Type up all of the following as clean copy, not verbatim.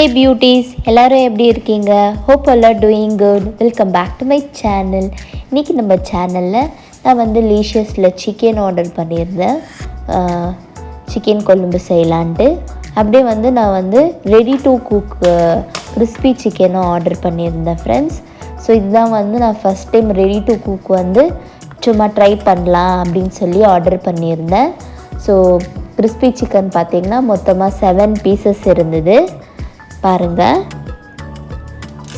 Hey beauties, எல்லாரும் எப்படி இருக்கீங்க? Hope all are doing good. Welcome back to my channel. இன்னைக்கு நம்ம சேனலில் நான் வந்து லீஷியஸில் சிக்கன் ஆர்டர் பண்ணியிருந்தேன். சிக்கன் கொழும்பு செய்யலான்ட்டு. அப்படியே வந்து நான் வந்து ரெடி டு குக் கிறிஸ்பி சிக்கனும் ஆர்டர் பண்ணியிருந்தேன் ஃப்ரெண்ட்ஸ். ஸோ இதுதான் வந்து நான் first time ready to cook வந்து சும்மா ட்ரை பண்ணலாம் அப்படின்னு சொல்லி ஆர்டர் பண்ணியிருந்தேன். ஸோ கிறிஸ்பி சிக்கன் பார்த்திங்கன்னா மொத்தமாக 7 பீசஸ் இருந்தது பாருங்கள்.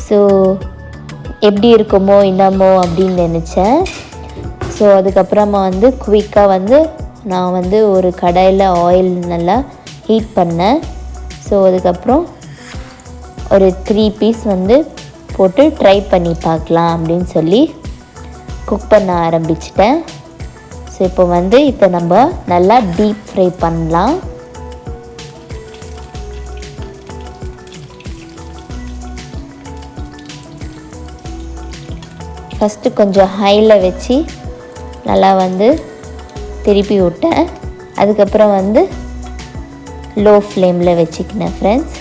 ஸோ எப்படி இருக்குமோ என்னமோ அப்படின்னு நினச்சேன். ஸோ அதுக்கப்புறமா வந்து குயிக்காக வந்து நான் வந்து ஒரு கடாயில் ஆயில் நல்லா ஹீட் பண்ணேன். ஸோ அதுக்கப்புறம் ஒரு 3 பீஸ் வந்து போட்டு ட்ரை பண்ணி பார்க்கலாம் அப்படின்னு சொல்லி குக் பண்ண ஆரம்பிச்சிட்டேன். ஸோ இப்போ நம்ம நல்லா டீப் ஃப்ரை பண்ணலாம். ஃபஸ்ட்டு கொஞ்சம் ஹையில் வச்சு நல்லா வந்து திருப்பி விட்டேன். அதுக்கப்புறம் வந்து லோ ஃப்ளேமில் வச்சுக்கினேன் ஃப்ரெண்ட்ஸ்.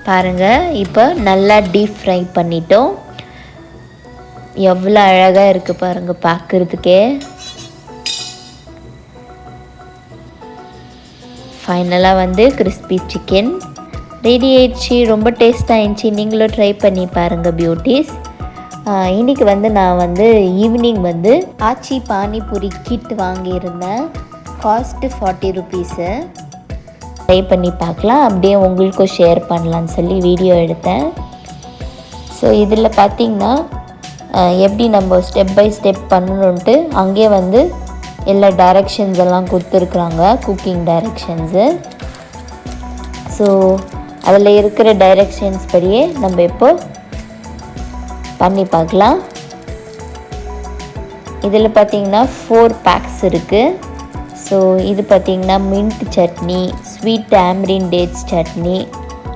பாருங்கள், இப்போ நல்லா டீப் ஃப்ரை பண்ணிட்டோம். எவ்வளோ அழகாக இருக்குது பாருங்கள் பார்க்குறதுக்கே. ஃபைனலாக வந்து கிறிஸ்பி சிக்கன் ரெடி ஆயிடுச்சு. ரொம்ப டேஸ்ட்டாக இருந்துச்சு. நீங்களும் ட்ரை பண்ணி பாருங்கள் பியூட்டிஸ். இன்றைக்கி வந்து நான் வந்து ஈவினிங் வந்து ஆச்சி பானிபூரி கிட் வாங்கியிருந்தேன். Cost 40 rupees. ட்ரை பண்ணி பார்க்கலாம், அப்படியே உங்களுக்கும் ஷேர் பண்ணலான்னு சொல்லி வீடியோ எடுத்தேன். ஸோ இதில் பார்த்திங்கன்னா எப்படி நம்ம ஸ்டெப் பை ஸ்டெப் பண்ணணுன்ட்டு அங்கேயே வந்து எல்லா டைரெக்ஷன்ஸ் எல்லாம் கொடுத்துருக்குறாங்க, குக்கிங் டைரெக்ஷன்ஸு. ஸோ அதில் இருக்கிற டைரெக்ஷன்ஸ் படியே நம்ம இப்போ பண்ணி பார்க்கலாம். இதில் பார்த்திங்கன்னா 4 பேக்ஸ் இருக்குது. ஸோ இது பார்த்திங்கன்னா mint chutney, sweet tamarind dates chutney,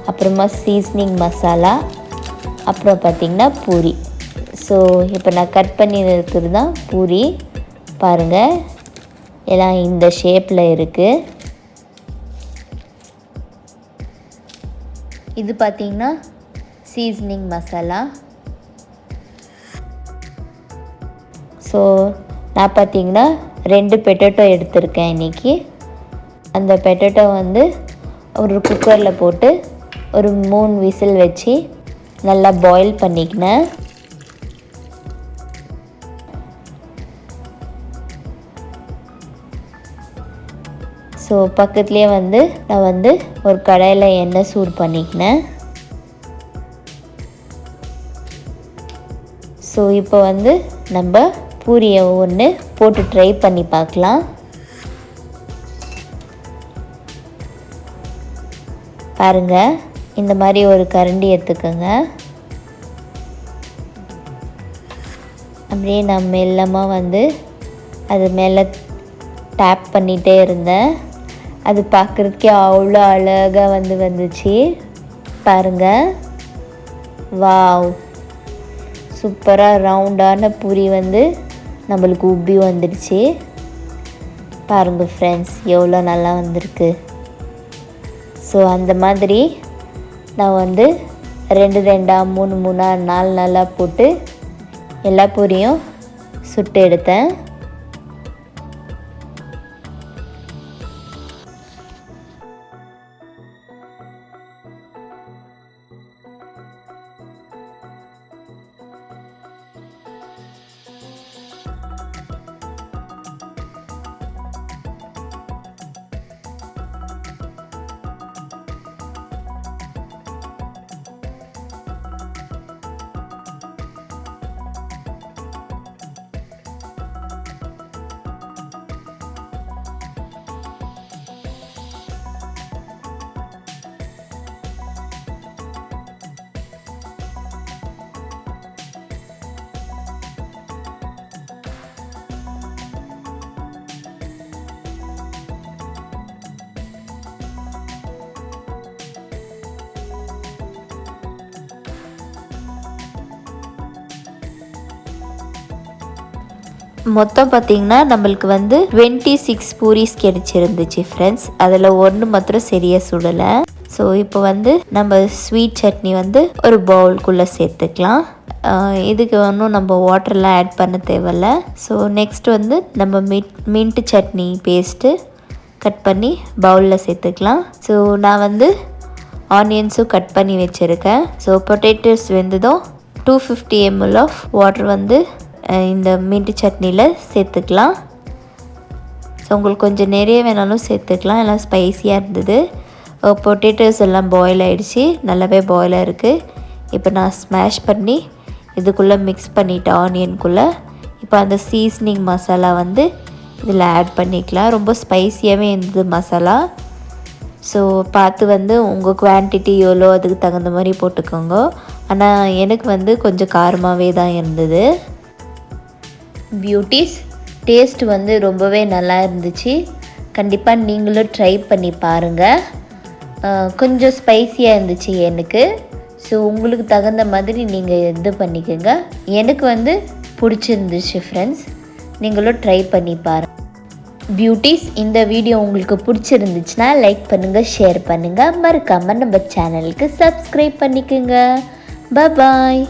அப்புறமா சீசனிங் மசாலா, அப்புறம் பார்த்திங்கன்னா பூரி. ஸோ இப்போ நான் கட் பண்ணி இருக்கிறது தான் பூரி. பாருங்கள், எல்லாம் இந்த ஷேப்பில் இருக்குது. இது பார்த்திங்கன்னா சீசனிங் மசாலா. ஸோ நான் பார்த்திங்கன்னா 2 பொட்டேட்டோ எடுத்திருக்கேன் இன்றைக்கி. அந்த பொட்டேட்டோ வந்து ஒரு குக்கரில் போட்டு ஒரு 3 விசில் வச்சு நல்லா பாயில் பண்ணிக்கினேன். ஸோ பக்கத்துலேயே வந்து நான் வந்து ஒரு கடாயில் எண்ணெய் சூடு பண்ணிக்கினேன். ஸோ இப்போ வந்து நம்ம பூரியை ஒன்று போட்டு ட்ரை பண்ணி பார்க்கலாம். பாருங்கள், இந்த மாதிரி ஒரு கரண்டி எடுத்துக்கோங்க. அப்படியே நான் மெல்லமாக வந்து அது மேலே டேப் பண்ணிகிட்டே இருந்தேன். அது பார்க்குறதுக்கே அவ்வளோ அழகாக வந்துச்சு பாருங்கள். வாவ், சூப்பராக ரவுண்டான பூரி வந்து நம்மளுக்கு உப்பி வந்துடுச்சு பாருங்கள் ஃப்ரெண்ட்ஸ், எவ்வளோ நல்லா வந்திருக்கு. ஸோ அந்த மாதிரி நான் வந்து 2 2 3 3 4 நல்லா போட்டு எல்லா பூரியும் சுட்டு எடுத்தேன். மொத்தம் பார்த்திங்கன்னா நம்மளுக்கு வந்து 26 பூரிஸ் கிடச்சிருந்துச்சு ஃப்ரெண்ட்ஸ். அதில் ஒன்று மாத்திரம் சரியாக சுடலை. ஸோ இப்போ வந்து நம்ம ஸ்வீட் சட்னி வந்து ஒரு பவுல்குள்ளே சேர்த்துக்கலாம். இதுக்கு ஒன்றும் நம்ம வாட்டர்லாம் ஆட் பண்ண தேவையில்ல. ஸோ நெக்ஸ்ட் வந்து நம்ம மின்ட் சட்னி பேஸ்ட்டு கட் பண்ணி பவுலில் சேர்த்துக்கலாம். ஸோ நான் வந்து ஆனியன்ஸும் கட் பண்ணி வச்சுருக்கேன். ஸோ பொட்டேட்டோஸ் வெந்ததும் 250 ml ஆஃப் வாட்டர் வந்து இந்த மின்ட் சட்னியில் சேர்த்துக்கலாம். ஸோ உங்களுக்கு கொஞ்சம் நிறைய வேணாலும் சேர்த்துக்கலாம், எல்லாம் ஸ்பைஸியாக இருந்தது. பொட்டேட்டோஸ் எல்லாம் பாயில் ஆகிடுச்சு, நல்லாவே பாயிலாக இருக்குது. இப்போ நான் ஸ்மாஷ் பண்ணி இதுக்குள்ளே மிக்ஸ் பண்ணிவிட்டேன் ஆனியனுக்குள்ளே. இப்போ அந்த சீசனிங் மசாலா வந்து இதில் ஆட் பண்ணிக்கலாம். ரொம்ப ஸ்பைஸியாகவே இருந்தது மசாலா. ஸோ பார்த்து வந்து உங்கள் குவான்டிட்டி எவ்வளோ அதுக்கு தகுந்த மாதிரி போட்டுக்கோங்க. ஆனால் எனக்கு வந்து கொஞ்சம் காரமாகவே தான் இருந்தது. பியூட்டிஸ் டேஸ்ட் வந்து ரொம்பவே நல்லா இருந்துச்சு. கண்டிப்பாக நீங்களும் ட்ரை பண்ணி பாருங்கள். கொஞ்சம் ஸ்பைஸியாக இருந்துச்சு எனக்கு. ஸோ உங்களுக்கு தகுந்த மாதிரி நீங்கள் இது பண்ணிக்கோங்க. எனக்கு வந்து பிடிச்சிருந்துச்சு ஃப்ரெண்ட்ஸ், நீங்களும் ட்ரை பண்ணி பாருங்கள். பியூட்டிஸ் இந்த வீடியோ உங்களுக்கு பிடிச்சிருந்துச்சுன்னா லைக் பண்ணுங்கள், ஷேர் பண்ணுங்கள், மறக்காமல் நம்ம சேனலுக்கு சப்ஸ்கிரைப் பண்ணிக்கோங்க. பாய்.